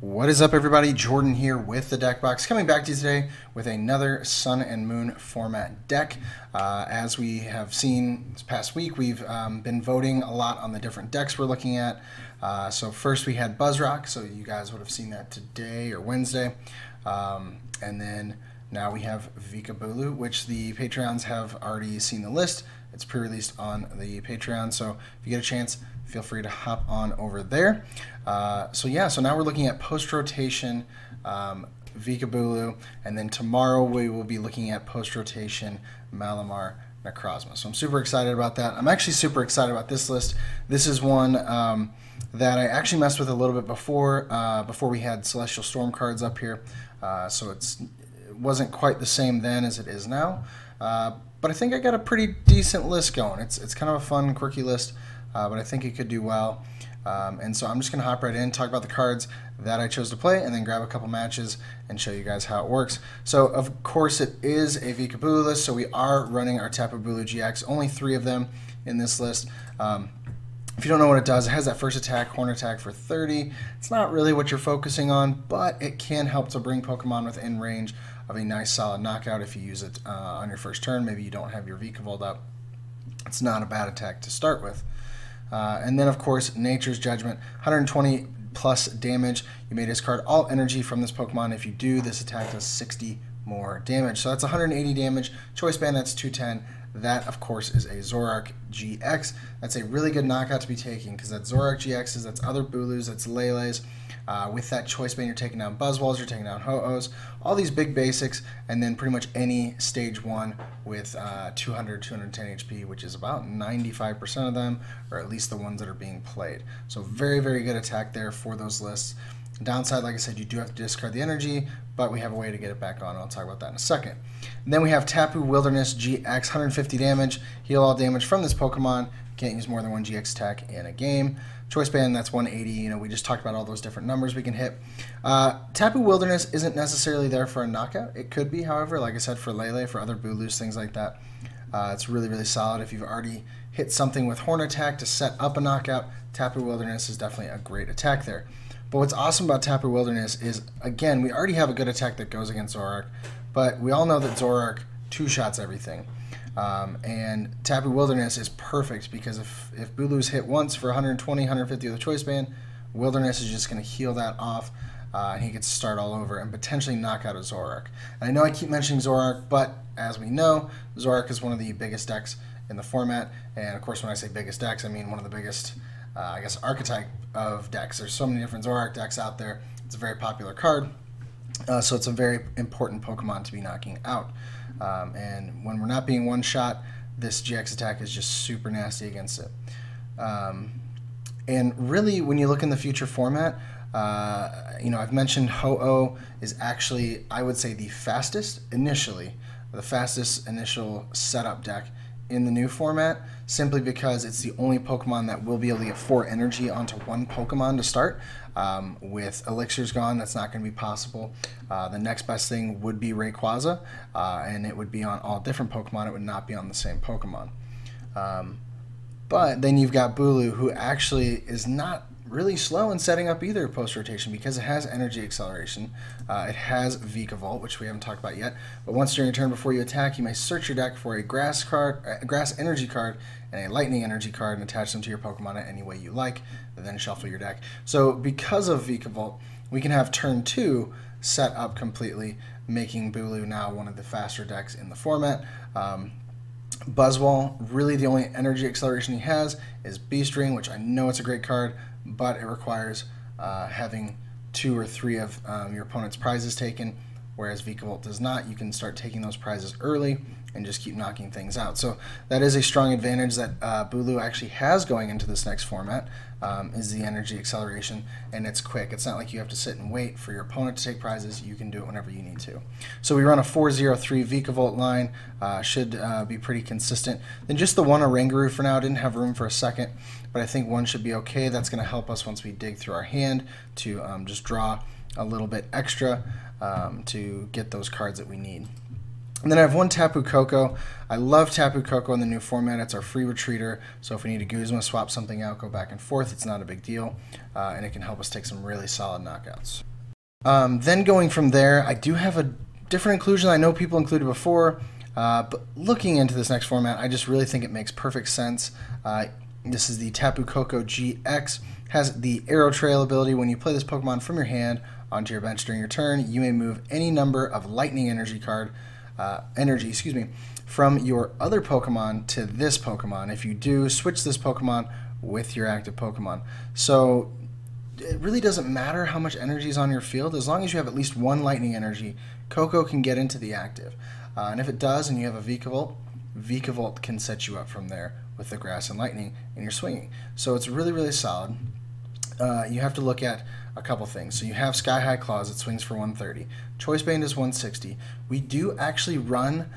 What is up, everybody? Jordan here with the Deck Box, coming back to you today with another Sun and Moon format deck. As we have seen this past week, we've been voting a lot on the different decks we're looking at. So first we had Buzzrock, so you guys would have seen that today or Wednesday. And then now we have VIKABULU, which the Patreons have already seen the list. It's pre-released on the Patreon, so if you get a chance, feel free to hop on over there. So now we're looking at post-rotation VIKABULU, and then tomorrow we will be looking at post-rotation Malamar Necrozma. So I'm super excited about that. I'm actually super excited about this list. This is one that I actually messed with a little bit before we had Celestial Storm cards up here. So it wasn't quite the same then as it is now. But I think I got a pretty decent list going. It's kind of a fun, quirky list, but I think it could do well. And so I'm just going to hop right in, talk about the cards that I chose to play, and then grab a couple matches and show you guys how it works. So, of course, it is a VIKABULU list, so we are running our Tapu Bulu GX. Only 3 of them in this list. If you don't know what it does, it has that first attack, Horn Attack for 30. It's not really what you're focusing on, but it can help to bring Pokemon within range of a nice solid knockout if you use it on your first turn. Maybe you don't have your Vikavolt up. It's not a bad attack to start with. And then, of course, Nature's Judgment, 120 plus damage. You may discard all energy from this Pokemon. If you do, this attack does 60 more damage. So that's 180 damage. Choice Band, that's 210. That, of course, is a Zoroark GX. That's a really good knockout to be taking because that's Zoroark GXs, that's other Bulus, that's Lele's. With that Choice Band, you're taking down Buzzwalls, you're taking down Ho-Ohs, all these big basics, and then pretty much any Stage 1 with 200, 210 HP, which is about 95% of them, or at least the ones that are being played. So very, very good attack there for those lists. Downside, like I said, you do have to discard the energy, but we have a way to get it back on. I'll talk about that in a second. And then we have Tapu Wilderness GX, 150 damage. Heal all damage from this Pokemon. Can't use more than one GX attack in a game. Choice Band, that's 180. You know, we just talked about all those different numbers we can hit. Tapu Wilderness isn't necessarily there for a knockout. It could be, however, like I said, for Lele, for other Bulus, things like that. It's really, really solid. If you've already hit something with Horn Attack to set up a knockout, Tapu Wilderness is definitely a great attack there. But what's awesome about Tapu Wilderness is, again, we already have a good attack that goes against Zoroark, but we all know that Zoroark two-shots everything. And Tapu Wilderness is perfect because if Bulu's hit once for 120, 150 with a Choice Band, Wilderness is just going to heal that off, and he gets to start all over and potentially knock out a Zoroark. And I know I keep mentioning Zoroark, but as we know, Zoroark is one of the biggest decks in the format, and of course when I say biggest decks, I mean one of the biggest, I guess, archetype of decks. There's so many different Zoroark decks out there. It's a very popular card, so it's a very important Pokemon to be knocking out. And when we're not being one-shot, this GX attack is just super nasty against it. And really, when you look in the future format, you know, I've mentioned Ho-Oh is actually, I would say, the fastest initial setup deck in the new format, simply because it's the only Pokemon that will be able to get 4 energy onto one Pokemon to start. With Elixirs gone, that's not going to be possible. The next best thing would be Rayquaza, and it would be on all different Pokemon. It would not be on the same Pokemon. But then you've got Bulu, who actually is not really slow in setting up either post-rotation because it has energy acceleration. It has Vikavolt, which we haven't talked about yet. But once during your turn before you attack, you may search your deck for a grass energy card and a lightning energy card and attach them to your Pokemon any way you like, and then shuffle your deck. So because of Vikavolt, we can have turn 2 set up completely, making Bulu now one of the faster decks in the format. Buzzwall, really the only energy acceleration he has is Beast Ring, which I know it's a great card, but it requires having 2 or 3 of your opponent's prizes taken, whereas Vikavolt does not. You can start taking those prizes early and just keep knocking things out. So that is a strong advantage that Bulu actually has going into this next format, is the energy acceleration, and it's quick. It's not like you have to sit and wait for your opponent to take prizes. You can do it whenever you need to. So we run a 4-0-3 Vikavolt line, should be pretty consistent. Then just the one Oranguru for now. Didn't have room for a second, but I think one should be okay. That's going to help us once we dig through our hand to just draw a little bit extra to get those cards that we need. And then I have one Tapu Koko. I love Tapu Koko in the new format. It's our free retreater, so if we need a Guzma, swap something out, go back and forth. It's not a big deal, and it can help us take some really solid knockouts. Then going from there, I do have a different inclusion I know people included before, but looking into this next format, I just really think it makes perfect sense. This is the Tapu Koko GX. Has the Arrow Trail ability. When you play this Pokemon from your hand onto your bench during your turn, you may move any number of Lightning energy from your other Pokemon to this Pokemon. If you do, switch this Pokemon with your active Pokemon. So it really doesn't matter how much energy is on your field. As long as you have at least one Lightning energy, Koko can get into the active. And if it does and you have a Vikavolt, Vikavolt can set you up from there with the Grass and Lightning and you're swinging. So it's really, really solid. You have to look at a couple things. So you have Sky High Claws, it swings for 130. Choice Band is 160. We do actually run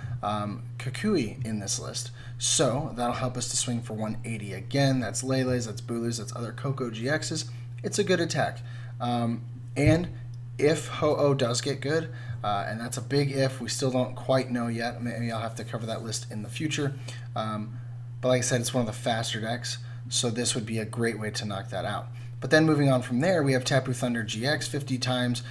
Kukui in this list, so that'll help us to swing for 180. Again, that's Lele's, that's Bulu's, that's other Koko GXs. It's a good attack. And if Ho-Oh does get good, and that's a big if, we still don't quite know yet. Maybe I'll have to cover that list in the future. But like I said, it's one of the faster decks, so this would be a great way to knock that out. But then moving on from there, we have Tapu Thunder GX 50 times.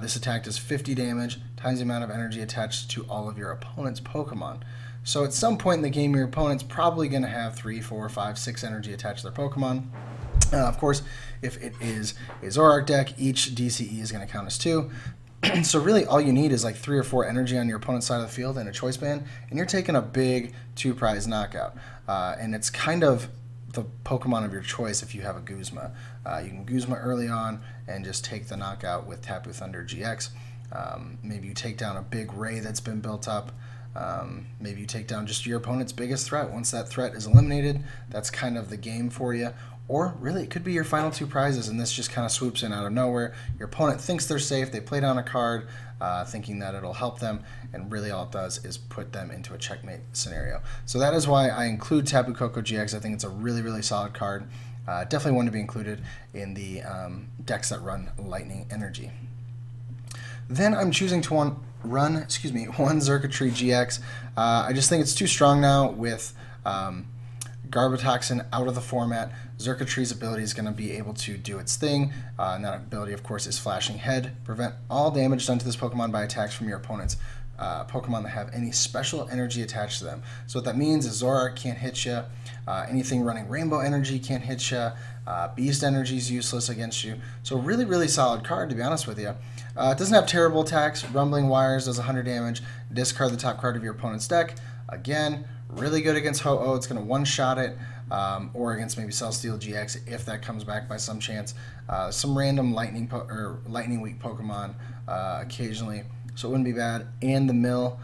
This attack does 50 damage, times the amount of energy attached to all of your opponent's Pokemon. So at some point in the game, your opponent's probably going to have 3, 4, 5, 6 energy attached to their Pokemon. Of course, if it is a Zoroark deck, each DCE is going to count as 2. So really all you need is like 3 or 4 energy on your opponent's side of the field and a Choice Band, and you're taking a big 2-prize knockout. And it's kind of the Pokemon of your choice if you have a Guzma. You can Guzma early on and just take the knockout with Tapu Thunder GX. Maybe you take down a big Ray that's been built up. Maybe you take down just your opponent's biggest threat. Once that threat is eliminated, that's kind of the game for you. Or really, it could be your final 2 prizes, and this just kind of swoops in out of nowhere. Your opponent thinks they're safe. They play down a card thinking that it'll help them, and really all it does is put them into a checkmate scenario. So that is why I include Tapu Koko GX. I think it's a really, really solid card. Definitely one to be included in the decks that run Lightning Energy. Then I'm choosing to run one Xurkitree GX. I just think it's too strong now with Garbotoxin out of the format. Xurkitree's ability is going to be able to do its thing, and that ability, of course, is Flashing Head. Prevent all damage done to this Pokemon by attacks from your opponent's Pokemon that have any special energy attached to them. So what that means is Zoroark can't hit you, anything running Rainbow Energy can't hit you, Beast Energy is useless against you. So really, really solid card, to be honest with you. It doesn't have terrible attacks. Rumbling Wires does 100 damage. Discard the top card of your opponent's deck. Again, really good against Ho-Oh. It's going to one-shot it, or against maybe Celesteal GX if that comes back by some chance. Some random Lightning Weak Pokemon occasionally, so it wouldn't be bad. And the mill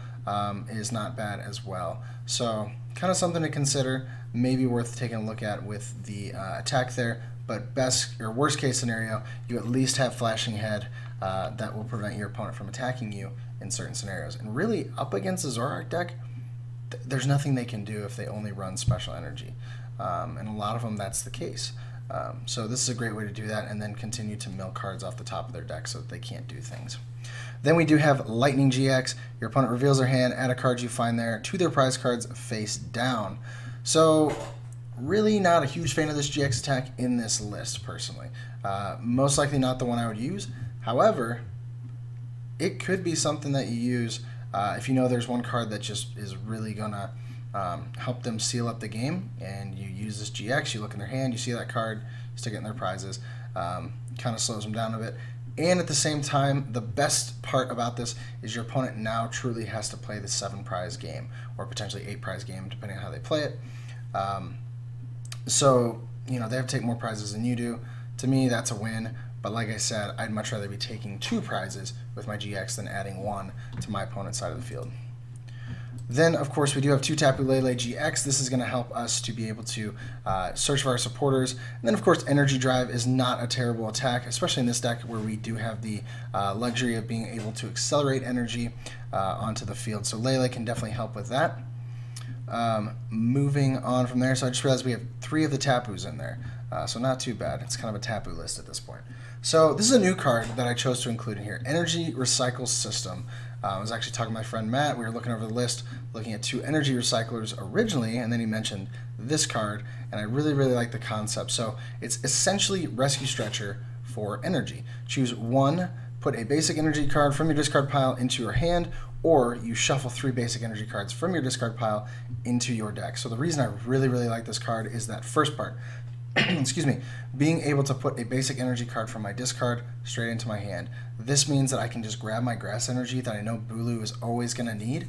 is not bad as well. So kind of something to consider, maybe worth taking a look at with the attack there. But best or worst case scenario, you at least have Flashing Head that will prevent your opponent from attacking you in certain scenarios. And really, up against the Zoroark deck, there's nothing they can do if they only run Special Energy. And a lot of them, that's the case. So this is a great way to do that, and then continue to mill cards off the top of their deck so that they can't do things. Then we do have Lightning GX. Your opponent reveals their hand, add a card you find there to their prize cards face down. So really not a huge fan of this GX attack in this list, personally. Most likely not the one I would use. However, it could be something that you use if you know there's one card that just is really going to help them seal up the game, and you use this GX, you look in their hand, you see that card, you stick it in their prizes, kind of slows them down a bit. And at the same time, the best part about this is your opponent now truly has to play the 7-prize game, or potentially 8-prize game, depending on how they play it. So, you know, they have to take more prizes than you do. To me, that's a win. But like I said, I'd much rather be taking 2 prizes with my GX than adding 1 to my opponent's side of the field. Then, of course, we do have 2 Tapu Lele GX. This is going to help us to be able to search for our supporters. And then, of course, Energy Drive is not a terrible attack, especially in this deck where we do have the luxury of being able to accelerate energy onto the field. So Lele can definitely help with that. Moving on from there, so I just realized we have 3 of the Tapus in there. So not too bad. It's kind of a Tapu list at this point. So this is a new card that I chose to include in here, Energy Recycle System. I was actually talking to my friend Matt. We were looking over the list, looking at 2 energy recyclers originally, and then he mentioned this card, and I really, really like the concept. So it's essentially Rescue Stretcher for energy. Choose 1 put a basic energy card from your discard pile into your hand, or you shuffle 3 basic energy cards from your discard pile into your deck. So the reason I really, really like this card is that first part. Excuse me, being able to put a basic energy card from my discard straight into my hand. This means that I can just grab my grass energy that I know Bulu is always going to need,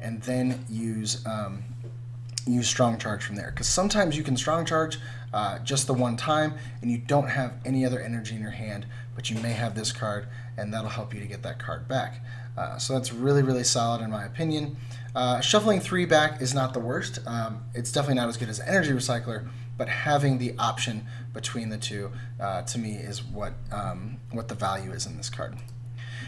and then use strong charge from there. Because sometimes you can strong charge just the one time, and you don't have any other energy in your hand, but you may have this card, and that'll help you to get that card back. So that's really, really solid in my opinion. Shuffling 3 back is not the worst. It's definitely not as good as Energy Recycler, but having the option between the two, to me, is what the value is in this card.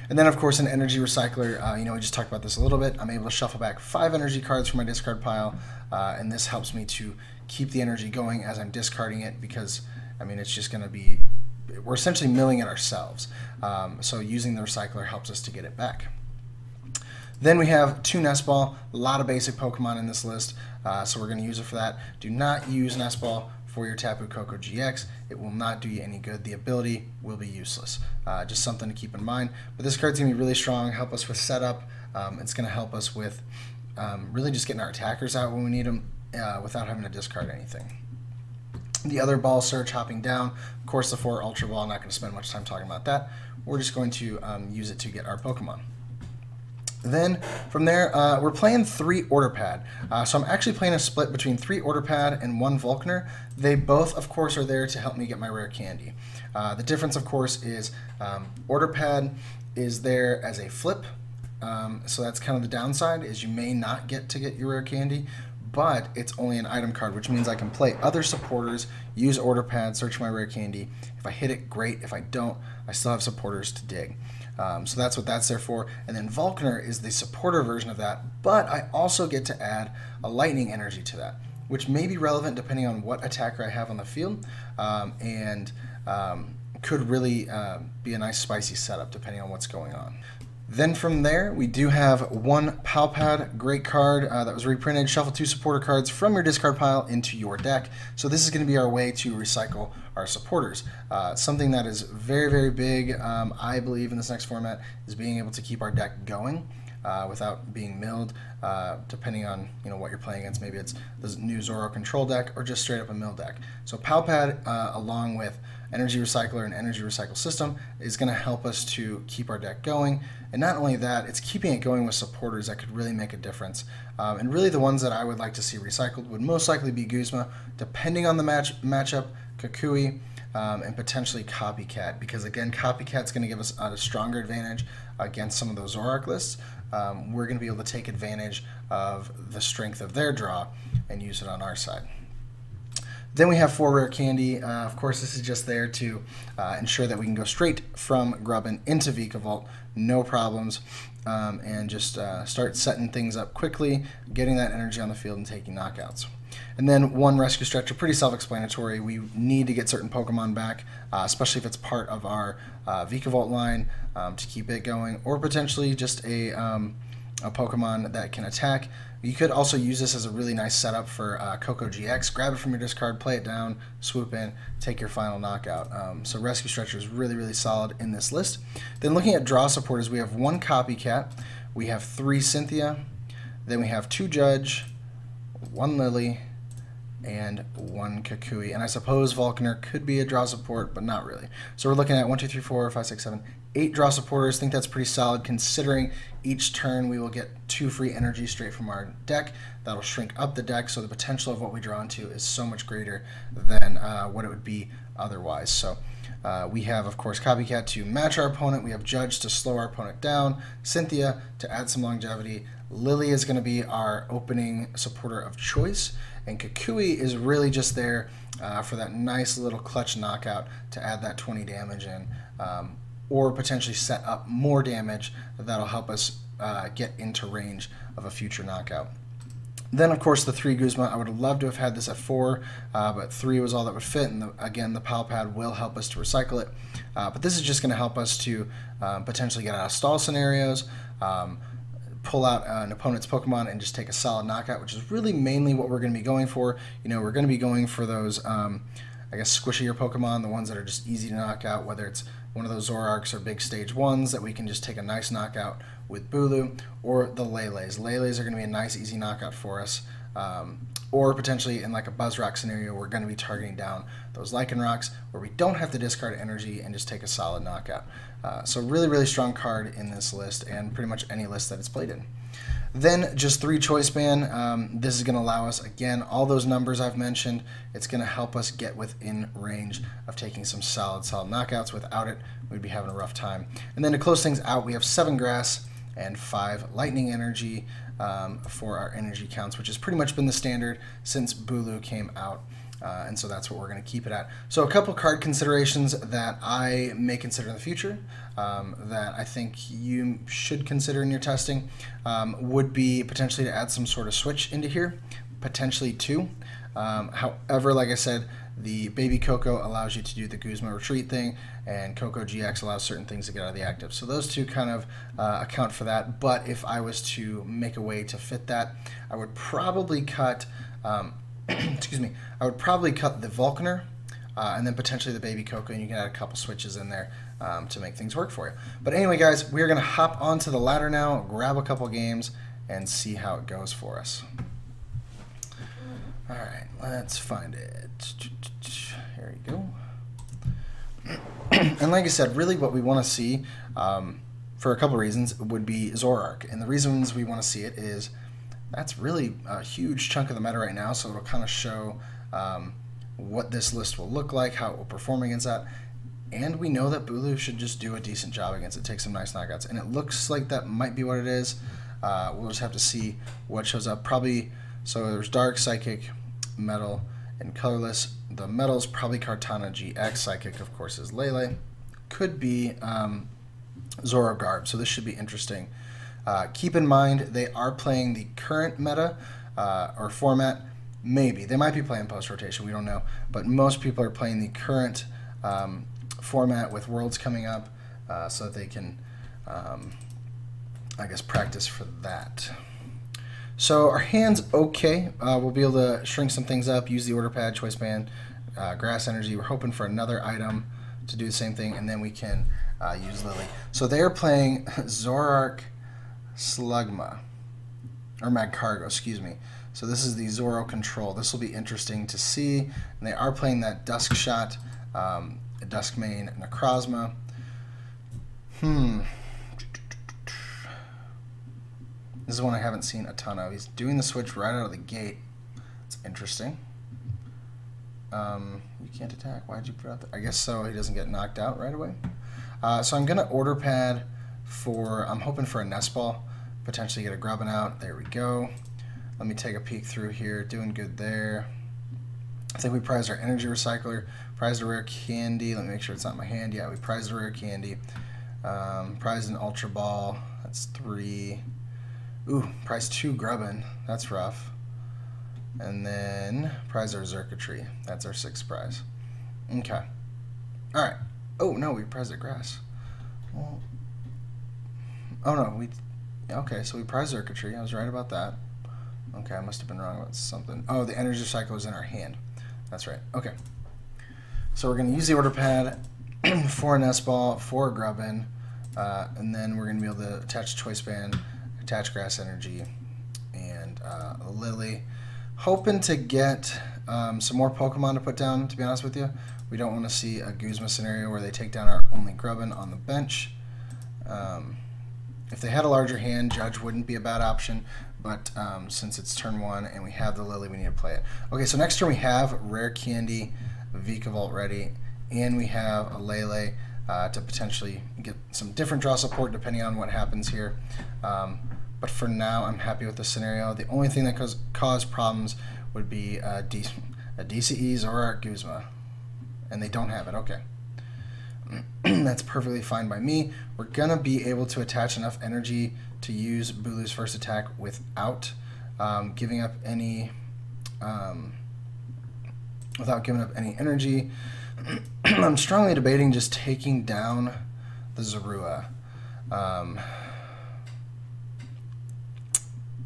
And then, of course, an Energy Recycler, we just talked about this a little bit. I'm able to shuffle back 5 energy cards from my discard pile, and this helps me to keep the energy going as I'm discarding it, because, it's just going to be, we're essentially milling it ourselves. So using the Recycler helps us to get it back. Then we have 2 Nest Ball, a lot of basic Pokemon in this list, so we're going to use it for that. Do not use Nest Ball for your Tapu Koko GX. It will not do you any good. The ability will be useless. Just something to keep in mind. But this card's going to be really strong, help us with setup. It's going to help us with really just getting our attackers out when we need them without having to discard anything. The other ball search, hopping down, of course the 4 Ultra Ball, I'm not going to spend much time talking about that. We're just going to use it to get our Pokemon. Then from there, we're playing 3 Order Pad. So I'm actually playing a split between 3 Order Pad and 1 Volkner. They both, of course, are there to help me get my rare candy. The difference, of course, is Order Pad is there as a flip. So that's kind of the downside, is you may not get to get your rare candy, but it's only an item card, which means I can play other supporters, use Order Pad, search my rare candy. If I hit it, great. If I don't, I still have supporters to dig. So that's what that's there for. And then Volkner is the supporter version of that, but I also get to add a lightning energy to that, which may be relevant depending on what attacker I have on the field, and could really be a nice spicy setup depending on what's going on. Then from there, we do have 1 Palpad, great card that was reprinted. Shuffle 2 supporter cards from your discard pile into your deck. So this is going to be our way to recycle our supporters. Something that is very, very big, I believe, in this next format is being able to keep our deck going without being milled, depending on what you're playing against. Maybe it's the new Zoro control deck or just straight up a mill deck. So Palpad, along with Energy Recycler and Energy Recycle System, is going to help us to keep our deck going. And not only that, it's keeping it going with supporters that could really make a difference. And really the ones that I would like to see recycled would most likely be Guzma, depending on the matchup, Kukui, and potentially Copycat, because again, Copycat's going to give us a stronger advantage against some of those Zoroark lists. We're going to be able to take advantage of the strength of their draw and use it on our side. Then we have 4 rare candy. Of course, this is just there to ensure that we can go straight from Grubbin into Vikavolt, no problems, and just start setting things up quickly, getting that energy on the field and taking knockouts. And then 1 Rescue Stretcher, pretty self-explanatory. We need to get certain Pokemon back, especially if it's part of our Vikavolt line, to keep it going, or potentially just a Pokemon that can attack. You could also use this as a really nice setup for Koko GX. Grab it from your discard, play it down, swoop in, take your final knockout. So Rescue Stretcher is really, really solid in this list. Then looking at draw supporters, we have 1 Copycat, we have 3 Cynthia, then we have 2 Judge, 1 Lily, and 1 Kukui. And I suppose Volkner could be a draw support, but not really. So we're looking at 1, 2, 3, 4, 5, 6, 7, 8 draw supporters. I think that's pretty solid considering each turn we will get 2 free energy straight from our deck. That'll shrink up the deck, so the potential of what we draw into is so much greater than what it would be otherwise. So we have, of course, Copycat to match our opponent. We have Judge to slow our opponent down. Cynthia to add some longevity. Lily is going to be our opening supporter of choice. And Kukui is really just there for that nice little clutch knockout to add that 20 damage in, or potentially set up more damage that'll help us get into range of a future knockout. Then, of course, the 3 Guzma. I would have loved to have had this at 4, but 3 was all that would fit, and again, the Palpad will help us to recycle it. But this is just going to help us to potentially get out of stall scenarios, pull out an opponent's Pokemon and just take a solid knockout, which is really mainly what we're going to be going for. We're going to be going for those, I guess, squishier Pokemon, the ones that are just easy to knock out, whether it's one of those Zoroarks or big stage 1s that we can just take a nice knockout with Bulu, or the Lele's. Lele's are going to be a nice, easy knockout for us. Or potentially in like a Buzzrock scenario, we're going to be targeting down those Lycanrocs where we don't have to discard energy and just take a solid knockout. So really, really strong card in this list and pretty much any list that it's played in. Then just 3 choice band. This is going to allow us, again, all those numbers I've mentioned. It's going to help us get within range of taking some solid knockouts. Without it, we'd be having a rough time. And then to close things out, we have 7 grass and 5 lightning energy for our energy counts, which has pretty much been the standard since Bulu came out. And so that's what we're going to keep it at. So a couple card considerations that I may consider in the future that I think you should consider in your testing would be potentially to add some sort of switch into here, potentially 2. However, like I said, the Baby Coco allows you to do the Guzma retreat thing, and Coco GX allows certain things to get out of the active. So those 2 kind of account for that. But if I was to make a way to fit that, I would probably cut excuse me, I would probably cut the Vulcaner and then potentially the Baby Coco, and you can add a couple switches in there to make things work for you. But anyway, guys, we're going to hop onto the ladder now, grab a couple games, and see how it goes for us. All right, let's find it. Here we go. And like I said, really what we want to see, for a couple reasons, would be Zoroark. And the reasons we want to see it is that's really a huge chunk of the meta right now, so it'll kind of show what this list will look like, how it will perform against that. And we know that Bulu should just do a decent job against it, take some nice knockouts. And it looks like that might be what it is. We'll just have to see what shows up. Probably, so there's Dark, Psychic, Metal, and Colorless. The Metal's probably Kartana GX. Psychic, of course, is Lele. Could be Zorogarb, so this should be interesting. Keep in mind, they are playing the current meta or format. Maybe. They might be playing post-rotation. We don't know. But most people are playing the current format with Worlds coming up so that they can, I guess, practice for that. So our hand's okay. We'll be able to shrink some things up, use the order pad, choice band, grass energy. We're hoping for another item to do the same thing, and then we can use Lily. So they're playing Zoroark Slugma, or Magcargo, excuse me. So this is the Zoro control. This will be interesting to see. And they are playing that Dusk Shot, Duskmane, Necrozma. This is one I haven't seen a ton of. He's doing the switch right out of the gate. It's interesting. You can't attack. Why'd you put out I guess so he doesn't get knocked out right away. So I'm going to order pad for, I'm hoping for a Nest Ball. Potentially get a Grubbin out. There we go. Let me take a peek through here. Doing good there. I think we prized our Energy Recycler. Prized a Rare Candy. Let me make sure it's not in my hand. Yeah, we prized a Rare Candy. Prized an Ultra Ball. That's 3. Ooh, prized 2 Grubbin. That's rough. And then prize our Xurkitree. That's our 6th prize. Okay. Alright. Oh, no, we prized a Grass. Well, oh, no, we... Okay, so we prized Xurkitree. I was right about that. Okay, I must have been wrong about something. Oh, the Energy Cycle is in our hand. That's right. Okay. So we're going to use the order pad for a Nest Ball, for a Grubbin, and then we're going to be able to attach Choice Band, attach Grass Energy, and a Lily. Hoping to get some more Pokemon to put down, to be honest with you. We don't want to see a Guzma scenario where they take down our only Grubbin on the bench. If they had a larger hand, Judge wouldn't be a bad option, but since it's turn 1 and we have the Lily, we need to play it. Okay, so next turn we have Rare Candy, Vikavolt ready, and we have a Lele to potentially get some different draw support depending on what happens here. But for now, I'm happy with the scenario. The only thing that cause problems would be a DCEs or a Guzma, and they don't have it. Okay. That's perfectly fine by me. We're going to be able to attach enough energy to use Bulu's first attack without giving up any energy. I'm strongly debating just taking down the Zorua.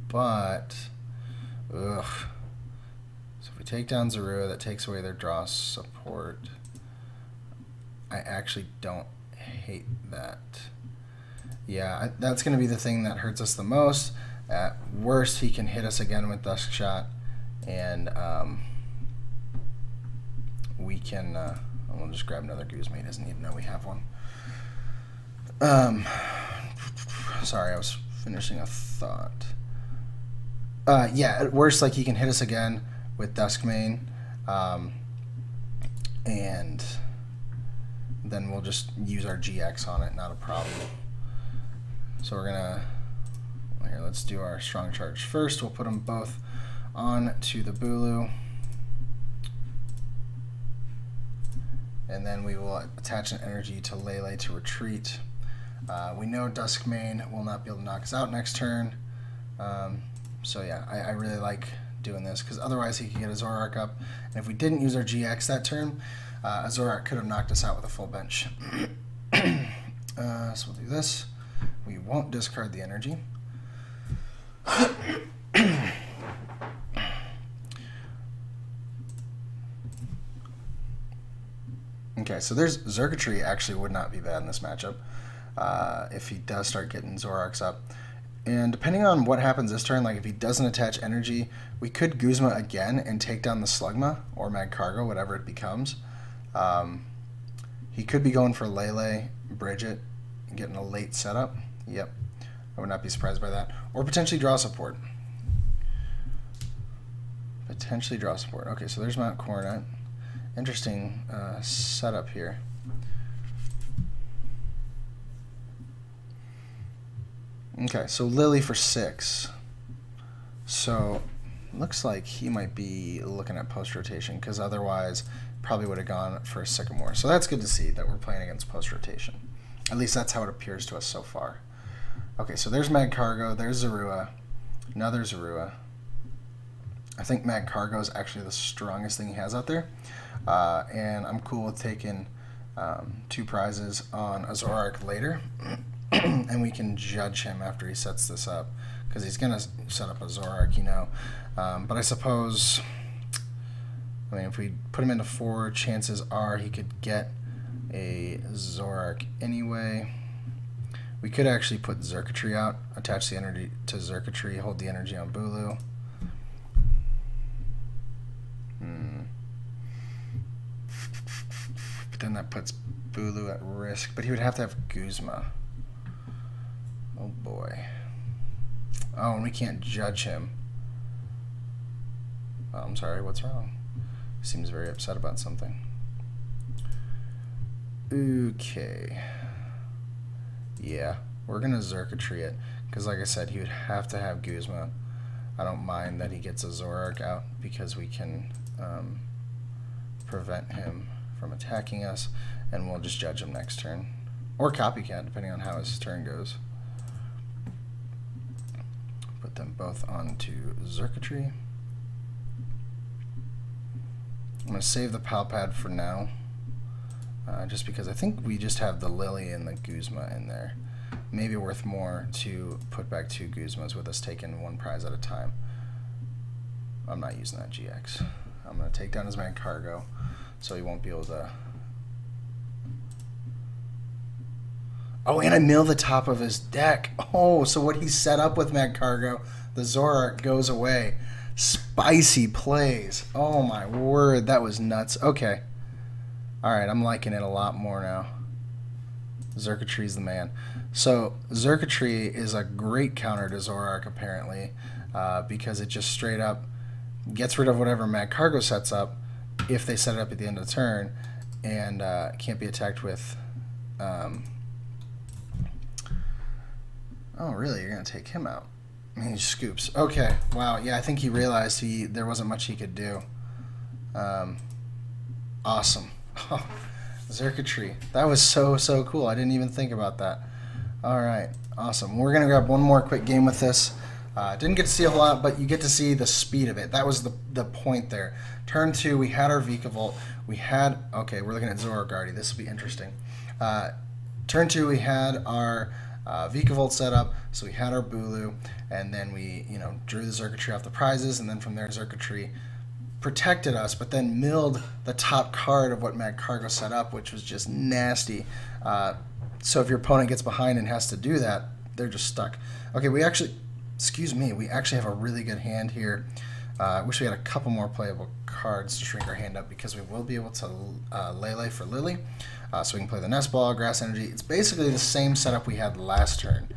But, ugh. So if we take down Zorua, that takes away their draw support. I actually don't hate that. Yeah, that's going to be the thing that hurts us the most. At worst, he can hit us again with Dusk Shot, and we can. We'll just grab another Guzma. He doesn't even know we have one. Sorry, I was finishing a thought. Yeah, at worst, like, he can hit us again with Duskmane, and then we'll just use our GX on it, not a problem. So we're gonna, here, let's do our strong charge first. We'll put them both on to the Bulu, and then we will attach an energy to Lele to retreat. We know Duskmane will not be able to knock us out next turn. So yeah, I really like doing this, because otherwise he could get a Zoroark up, and if we didn't use our GX that turn, a Zoroark could have knocked us out with a full bench. So we'll do this. We won't discard the energy. Okay, so there's Xurkitree actually would not be bad in this matchup if he does start getting Zoroarks up. And depending on what happens this turn, like if he doesn't attach energy, we could Guzma again and take down the Slugma or Magcargo, whatever it becomes. He could be going for Lele, Bridget, and getting a late setup. Yep, I would not be surprised by that. Or potentially draw support. Potentially draw support. Okay, so there's Mount Coronet. Interesting setup here. Okay, so Lily for 6. So looks like he might be looking at post-rotation, because otherwise probably would have gone for a Sycamore. So that's good to see that we're playing against post-rotation. At least that's how it appears to us so far. Okay, so there's Magcargo, there's Zorua, another Zorua. I think Magcargo is actually the strongest thing he has out there. And I'm cool with taking 2 prizes on a Zoroark later. And we can judge him after he sets this up, because he's going to set up a Zoroark, you know. But I suppose, I mean, if we put him into 4, chances are he could get a Zoroark anyway. We could actually put Xurkitree out, attach the energy to Xurkitree, hold the energy on Bulu. But then that puts Bulu at risk, but he would have to have Guzma. Oh boy. Oh, and we can't judge him. Oh, I'm sorry, what's wrong? He seems very upset about something. Okay. Yeah, we're gonna Xurkitree it, because like I said, he would have to have Guzma. I don't mind that he gets a Zoroark out, because we can prevent him from attacking us, and we'll just judge him next turn. Or Copycat, depending on how his turn goes. Put them both onto Xurkitree. I'm going to save the Palpad for now, just because I think we just have the Lily and the Guzma in there. Maybe worth more to put back 2 Guzmas with us taking 1 prize at a time. I'm not using that GX. I'm going to take down his Magcargo, so he won't be able to... Oh, and I mill the top of his deck. Oh, so what he set up with Magcargo, the Zoroark goes away. Spicy plays. Oh my word, that was nuts. Okay. Alright, I'm liking it a lot more now. Xurkitree's the man. So, Xurkitree is a great counter to Zoroark, apparently, because it just straight up gets rid of whatever Magcargo sets up, if they set it up at the end of the turn, and can't be attacked with... Oh, really? You're going to take him out? I mean, he scoops. Okay. Wow. Yeah, I think he realized there wasn't much he could do. Awesome. Oh, Xurkitree. That was so cool. I didn't even think about that. All right. Awesome. We're going to grab one more quick game with this. Didn't get to see a whole lot, but you get to see the speed of it. That was the point there. Turn 2, we had our Vikavolt. We had... Okay, we're looking at Zoroark. This will be interesting. Turn 2, we had our... Vikavolt setup, so we had our Bulu, and then we, drew the Xurkitree off the prizes, and then from there Xurkitree protected us, but then milled the top card of what Magcargo set up, which was just nasty. So if your opponent gets behind and has to do that, they're just stuck. Okay, we actually have a really good hand here. I wish we had a couple more playable cards to shrink our hand up, because we will be able to Lele for Lily. So we can play the Nest Ball, Grass Energy. It's basically the same setup we had last turn.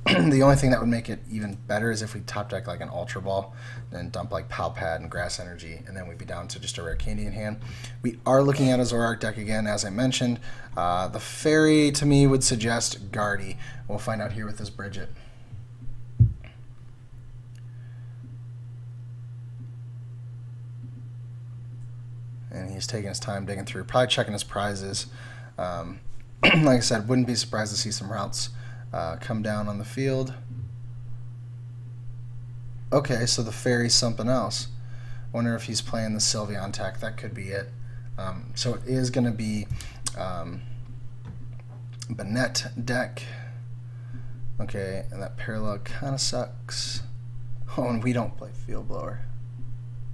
The only thing that would make it even better is if we top deck like an Ultra Ball, then dump like Pal Pad and Grass Energy, and then we'd be down to just a rare candy in hand. We are looking at a Zoroark deck again, as I mentioned. The Fairy, to me, would suggest Guardy. We'll find out here with this Bridget. And he's taking his time digging through, probably checking his prizes. Like I said, wouldn't be surprised to see some routes come down on the field. Okay, so the Fairy's something else. Wonder if he's playing the Sylveon tech. That could be it. So it is going to be Banette deck. Okay, and that parallel kind of sucks. Oh, and we don't play Field Blower.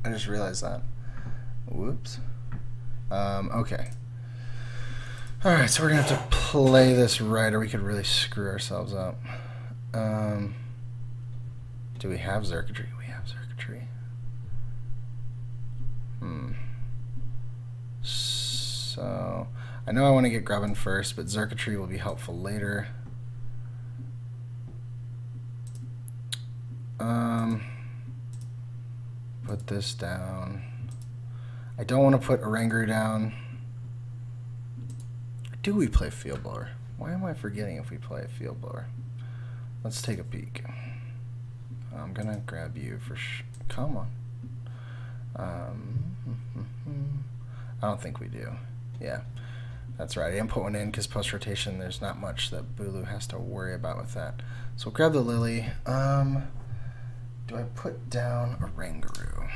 I just realized that. Whoops. Okay. Alright, so we're going to have to play this right, or we could really screw ourselves up. Do we have Circuitry? We have Circuitry. So, I know I want to get Grubbin first, but Circuitry will be helpful later. Put this down. I don't want to put Oranguru down. Do we play Field Blower? Why am I forgetting if we play Field Blower? Let's take a peek. I'm gonna grab you for come on. I don't think we do. Yeah, that's right. I didn't put one in because post-rotation there's not much that Bulu has to worry about with that. So we'll grab the Lily. Do I put down Oranguru?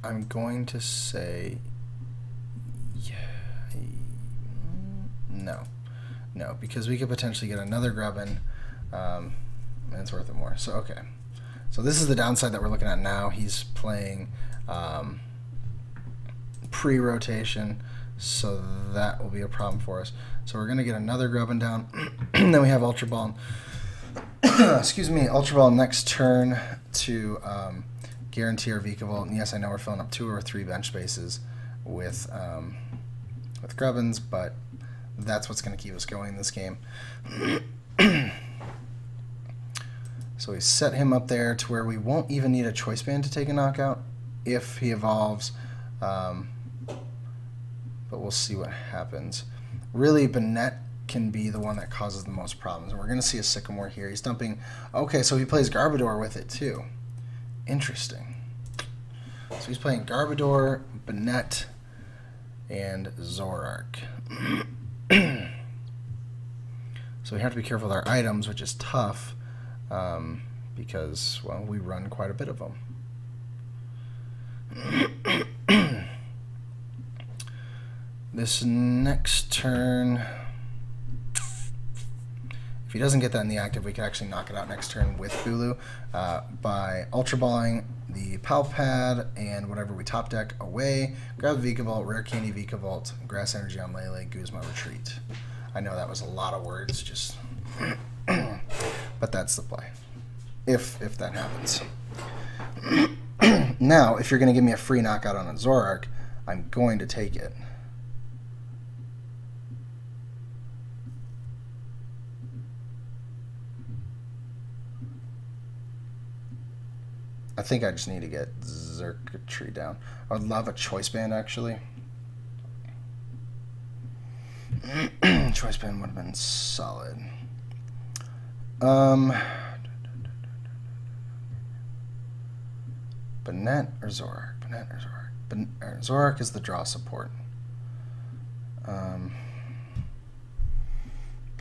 I'm going to say no, because we could potentially get another Grubbin, and it's worth it more. So okay, so this is the downside that we're looking at now. He's playing pre-rotation, so that will be a problem for us. So we're gonna get another Grubbin down, and then we have Ultra Ball. Excuse me, Ultra Ball next turn to guarantee our Vikavolt. And yes, I know we're filling up 2 or 3 bench spaces with Grubbins, but that's what's going to keep us going in this game. So we set him up there to where we won't even need a Choice Band to take a knockout if he evolves, but we'll see what happens. Really, Banette can be the one that causes the most problems. And we're going to see a Sycamore here. He's dumping... Okay, so he plays Garbodor with it too. Interesting. So he's playing Garbodor, Banette, and Zoroark. So we have to be careful with our items, which is tough, because, well, we run quite a bit of them. This next turn, if he doesn't get that in the active, we can actually knock it out next turn with Bulu by Ultra Balling the Pal Pad and whatever we top deck away. Grab the Vikavolt, Rare Candy Vikavolt, Grass Energy on Lele, Guzma Retreat. I know that was a lot of words, just but that's the play. If that happens. Now, if you're going to give me a free knockout on a Zoroark, I'm going to take it. I think I just need to get Circuitry down. I would love a Choice Band, actually. Choice Band would have been solid. Banette or Zoroark? Banette or Zoroark? Zoroark is the draw support. But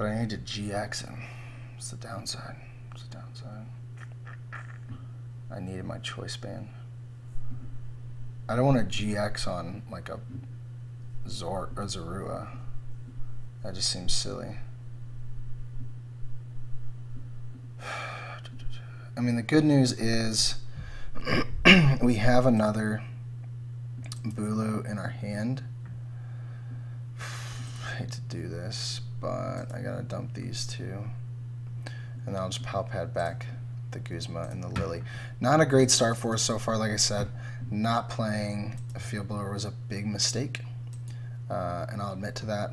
I need to GX him. What's the downside? What's the downside? I needed my Choice Band. I don't want to GX on like a Zorua. That just seems silly. I mean, the good news is we have another Bulu in our hand. hate to do this, but I gotta dump these two. And then I'll just power pad back the Guzma and the Lily. Not a great start for us so far, like I said. Not playing a Field Blower was a big mistake, and I'll admit to that.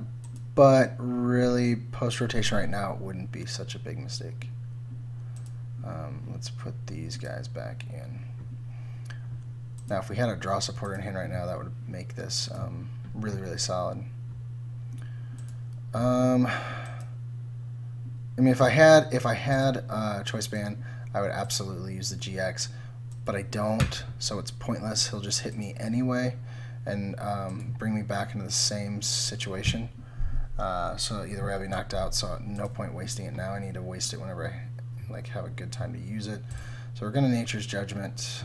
But really, post-rotation right now, it wouldn't be such a big mistake. Let's put these guys back in. Now, if we had a draw supporter in hand right now, that would make this really, really solid. I mean, if I had a choice band, I would absolutely use the GX, but I don't, so it's pointless. He'll just hit me anyway and bring me back into the same situation. So either way, I'll be knocked out. So no point wasting it now. I need to waste it whenever I have a good time to use it. So we're gonna Nature's Judgment.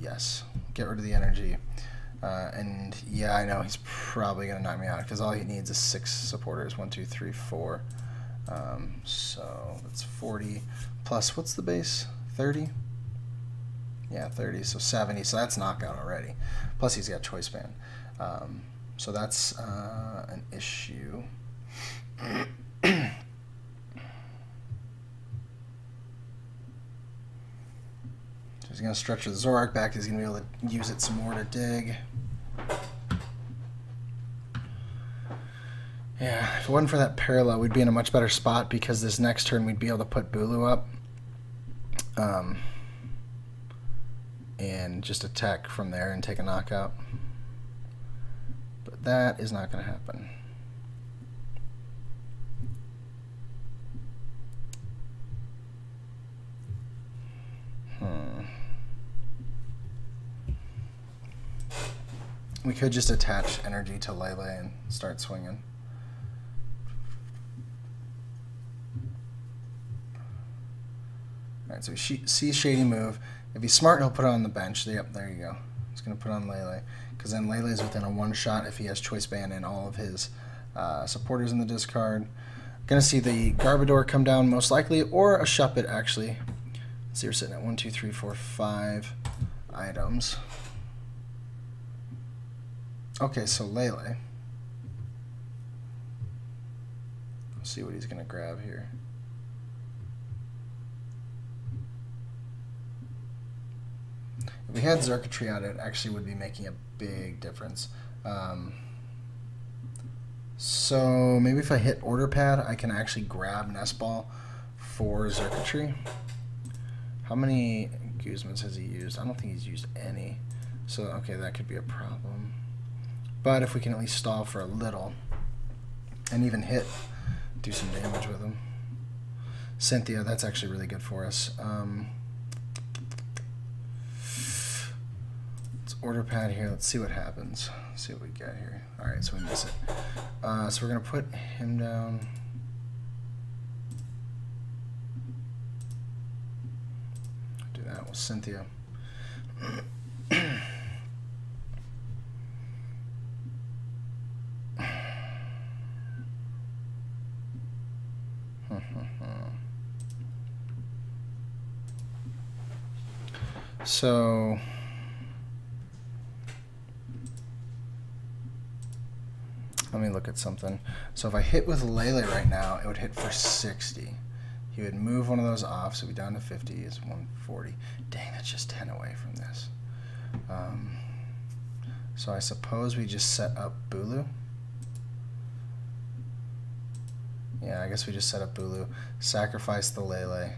Yes, get rid of the energy. And yeah, I know he's probably gonna knock me out because all he needs is 6 supporters. 1, 2, 3, 4. So that's 40 plus, what's the base? 30? Yeah, 30. So 70. So that's knockout already. Plus he's got choice band. So that's an issue. He's going to stretch the Zorak back. He's going to be able to use it some more to dig. Yeah, if it wasn't for that parallel, we'd be in a much better spot because this next turn we'd be able to put Bulu up and just attack from there and take a knockout. But that is not going to happen. We could just attach energy to Lele and start swinging. Alright, so we see Shady move. If he's smart, he'll put it on the bench. Yep, there you go. He's going to put on Lele. Because then Lele is within a one-shot if he has choice band and all of his supporters in the discard. Going to see the Garbodor come down most likely, or a Shuppet actually. So you're sitting at 1, 2, 3, 4, 5 items. Okay, so Lele. Let's see what he's going to grab here. If we had Xurkitree out, it actually would be making a big difference. So maybe if I hit Order Pad, I can actually grab Nest Ball for Xurkitree. How many Guzmas has he used? I don't think he's used any. So, okay, that could be a problem. But if we can at least stall for a little and even do some damage with him. Cynthia, that's actually really good for us. Let's Order Pad here. Let's see what happens. Let's see what we get here. All right, so we miss it. So we're going to put him down. Do that with Cynthia. So let me look at something. So if I hit with Lele right now, it would hit for 60. He would move one of those off, so we'd be down to 50. Is 140. Dang, that's just 10 away from this. So I suppose we just set up Bulu. Yeah, I guess we just set up Bulu. Sacrifice the Lele.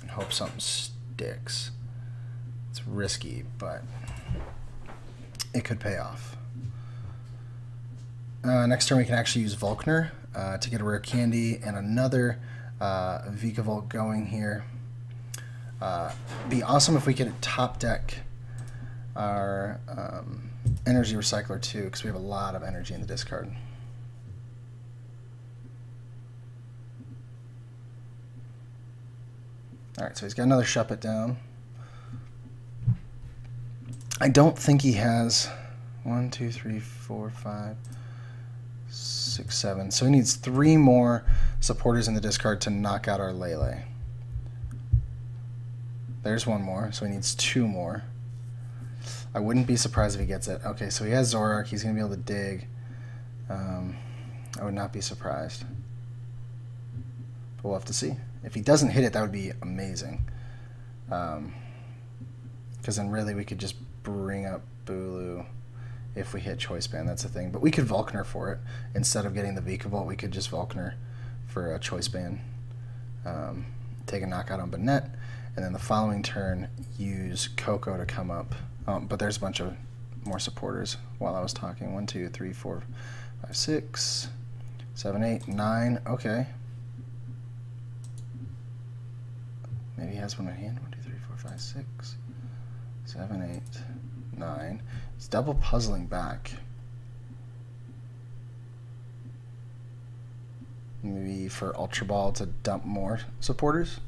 And hope something sticks. It's risky, but it could pay off. Next turn we can actually use Volkner to get a rare candy and another Vikavolt going here. Be awesome if we could top deck our energy recycler too, because we have a lot of energy in the discard. Alright, so he's got another Shuppet down. I don't think he has 1, 2, 3, 4, 5, 6, 7. So he needs 3 more supporters in the discard to knock out our Lele. There's one more, so he needs 2 more. I wouldn't be surprised if he gets it. Okay, so he has Zorak. He's going to be able to dig. I would not be surprised. But we'll have to see. If he doesn't hit it, that would be amazing. Because then really we could just bring up Bulu if we hit Choice Band. That's the thing. But we could Vulcaner for it. Instead of getting the VIKABULU, we could just Vulcaner for a Choice Band. Take a knockout on Banette. And then the following turn, use Coco to come up. But there's a bunch of more supporters while I was talking. 1, 2, 3, 4, 5, 6, 7, 8, 9. Okay. Maybe he has one in hand. 1, 2, 3, 4, 5, 6, 7, 8, 9. He's double puzzling back. Maybe for Ultra Ball to dump more supporters.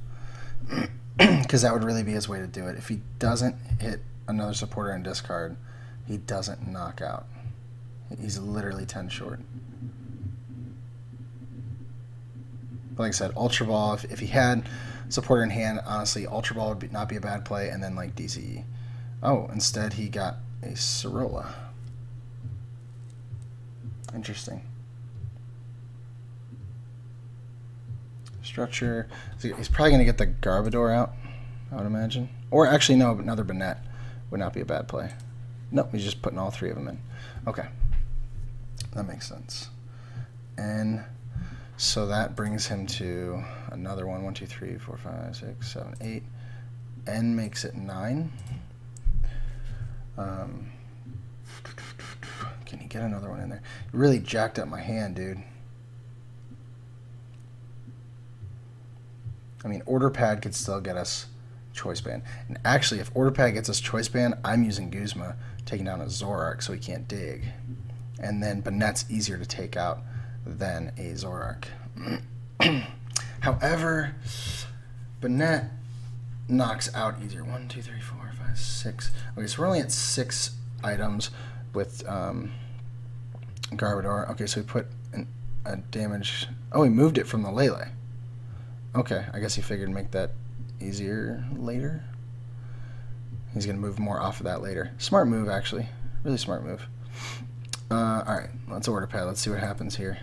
Because that would really be his way to do it. If he doesn't hit another supporter and discard, he doesn't knock out. He's literally 10 short. But like I said, Ultra Ball, if he had supporter in hand, honestly, Ultra Ball would not be a bad play, and then like DCE. Oh, instead he got a Sorola. Interesting. Structure. He's probably going to get the Garbodor out, I would imagine. Or actually, no, another Banette would not be a bad play. Nope, he's just putting all three of them in. Okay. That makes sense. And so that brings him to another one. 1, 2, 3, 4, 5, 6, 7, 8. N makes it 9. Can he get another one in there? It really jacked up my hand, dude. I mean, Order Pad could still get us Choice Band. And actually, if Order Pad gets us Choice Band, I'm using Guzma, taking down a Zorak so he can't dig. And then Banette's easier to take out than a Zorak. However, Banette knocks out easier. 1, 2, 3, 4, 5, 6. Okay, so we're only at 6 items with Garbodor. Okay, so we put a damage. Oh, he moved it from the Lele. Okay, I guess he figured make that easier later. He's going to move more off of that later. Smart move, actually. Really smart move. Alright, let's Order Pad. Let's see what happens here.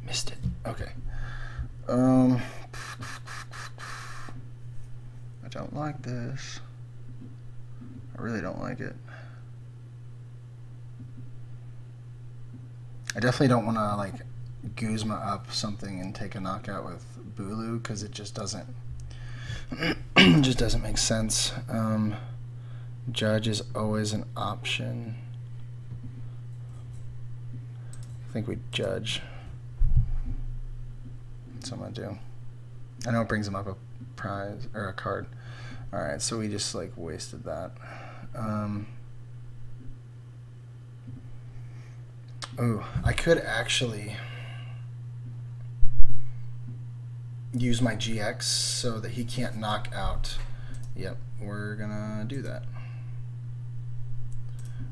Missed it. Okay. I don't like this. I really don't like it. I definitely don't want to, like, Guzma up something and take a knockout with Bulu because it just doesn't make sense. Judge is always an option. I think we Judge. That's what I'm gonna do. I know it brings him up a prize or a card. All right, so we just like wasted that. Ooh, I could actually use my GX so that he can't knock out. Yep, we're gonna do that.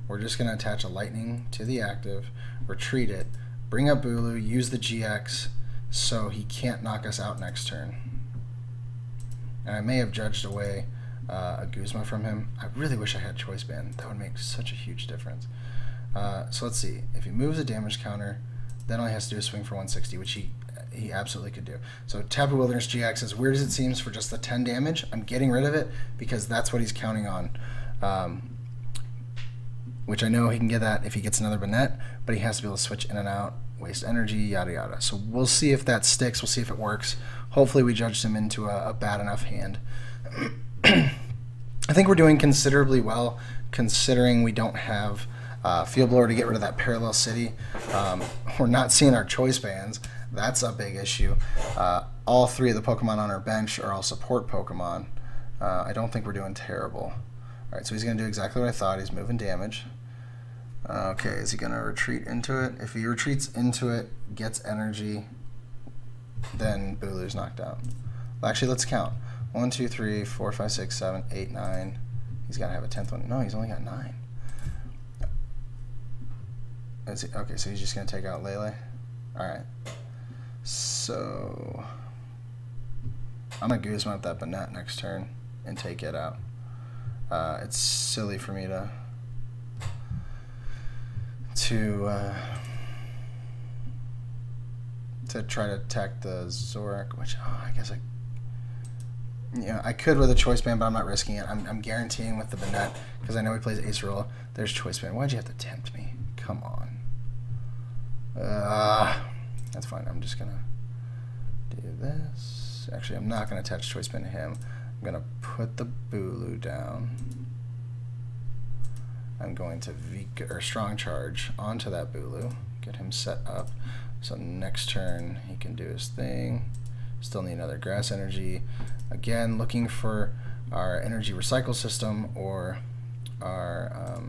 We're just gonna attach a lightning to the active, retreat it, bring up Bulu, use the GX so he can't knock us out next turn. And I may have judged away a Guzma from him. I really wish I had Choice Band. That would make such a huge difference. So let's see. If he moves a damage counter, then all he has to do is swing for 160, which he absolutely could do. So Tapu Wilderness GX, as weird as it seems for just the 10 damage, I'm getting rid of it because that's what he's counting on. Which I know he can get that if he gets another Banette, but he has to be able to switch in and out, waste energy, yada yada. So we'll see if that sticks. We'll see if it works. Hopefully we judged him into a bad enough hand. I think we're doing considerably well considering we don't have Field Blower to get rid of that Parallel City. We're not seeing our Choice Bands. That's a big issue. All 3 of the Pokemon on our bench are all support Pokemon. I don't think we're doing terrible. Alright, so he's going to do exactly what I thought. He's moving damage. Okay, is he going to retreat into it? If he retreats into it, gets energy, then Bulu's knocked out. Well, actually, let's count. 1, 2, 3, 4, 5, 6, 7, 8, 9. He's got to have a 10th one. No, he's only got 9. Okay, so he's just going to take out Lele. Alright. So I'm going to Guzma up that Banette next turn and take it out. It's silly for me to try to attack the Zorak, which I guess I could with a choice band, but I'm not risking it. I'm guaranteeing with the Banette because I know he plays Ace Roll. There's choice band. Why'd you have to tempt me? Come on. That's fine. I'm just gonna do this. Actually, I'm not gonna attach choice band to him. I'm gonna put the Bulu down. I'm going to strong charge onto that Bulu, get him set up. So next turn he can do his thing. Still need another grass energy. Again, looking for our energy recycle system or our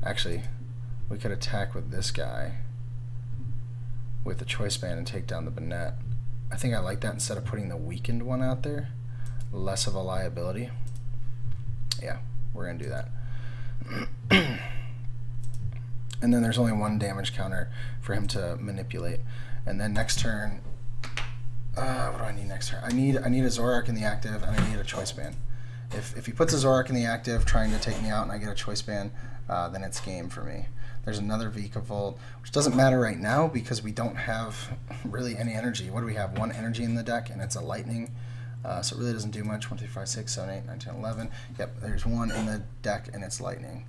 actually we could attack with this guy with the choice band and take down the Banette. I think I like that instead of putting the weakened one out there. Less of a liability. Yeah, we're gonna do that. And then there's only one damage counter for him to manipulate. And then next turn, what do I need next turn? I need a Zorak in the active, and I need a choice band. If he puts a Zorak in the active trying to take me out and I get a choice band, then it's game for me. There's another Vikavolt, which doesn't matter right now because we don't have really any energy. What do we have? One energy in the deck, and it's a lightning. So it really doesn't do much. 1, 2, 5, 6, 7, 8, 9, 10, 11. Yep, there's one in the deck, and it's lightning.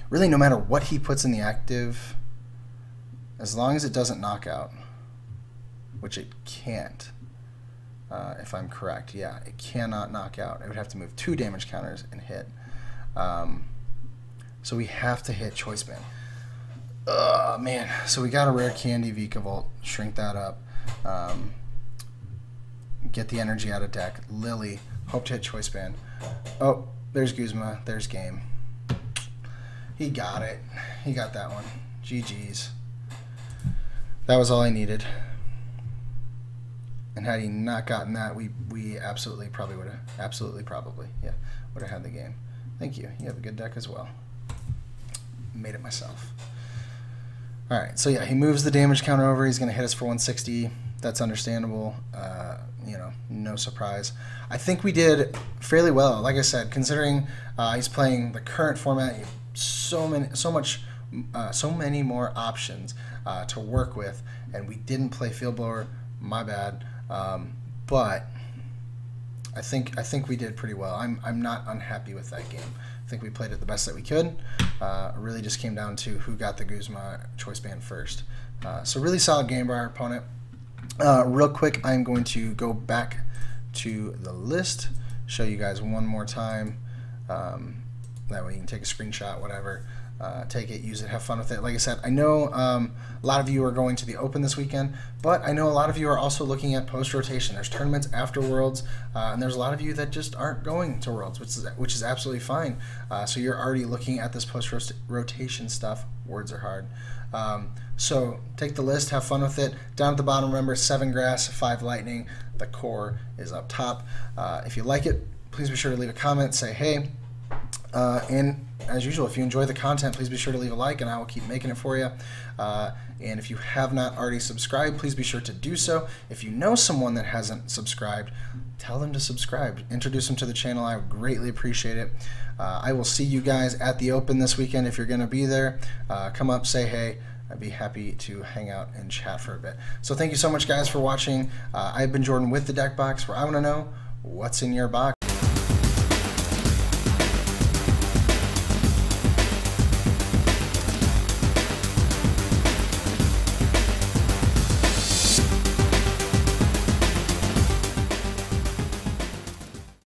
Really, no matter what he puts in the active, as long as it doesn't knock out, which it can't, if I'm correct. Yeah, it cannot knock out. It would have to move 2 damage counters and hit. So we have to hit choice band. Man. So we got a rare candy Vikavolt. Shrink that up. Get the energy out of deck. Lily. Hope to hit choice band. Oh, there's Guzma. There's game. He got it. He got that one. GG's. That was all I needed. And had he not gotten that, we absolutely probably would have. Absolutely probably. Yeah. Would have had the game. Thank you. You have a good deck as well. Made it myself. Alright, so yeah, he moves the damage counter over. He's going to hit us for 160. That's understandable. You know, no surprise. I think we did fairly well. Like I said, considering he's playing the current format, you have so many more options to work with, and we didn't play Field Blower. My bad. But I think we did pretty well. I'm not unhappy with that game. I think we played it the best that we could. It really just came down to who got the Guzma choice band first. So really solid game by our opponent. Real quick, I'm going to go back to the list, show you guys one more time. That way you can take a screenshot, whatever. Take it, use it, have fun with it. Like I said, I know a lot of you are going to the Open this weekend, but I know a lot of you are also looking at post-rotation. There's tournaments after Worlds, and there's a lot of you that just aren't going to Worlds, which is absolutely fine. So you're already looking at this post-rotation stuff. Words are hard. So take the list, have fun with it. Down at the bottom, remember, 7 grass, 5 lightning. The core is up top. If you like it, please be sure to leave a comment, say hey. And as usual, if you enjoy the content, please be sure to leave a like, and I will keep making it for you. And if you have not already subscribed, please be sure to do so. If you know someone that hasn't subscribed, tell them to subscribe. Introduce them to the channel. I would greatly appreciate it. I will see you guys at the Open this weekend. If you're going to be there, come up, say hey. I'd be happy to hang out and chat for a bit. So thank you so much, guys, for watching. I've been Jordan with the Deck Box, where I want to know what's in your box.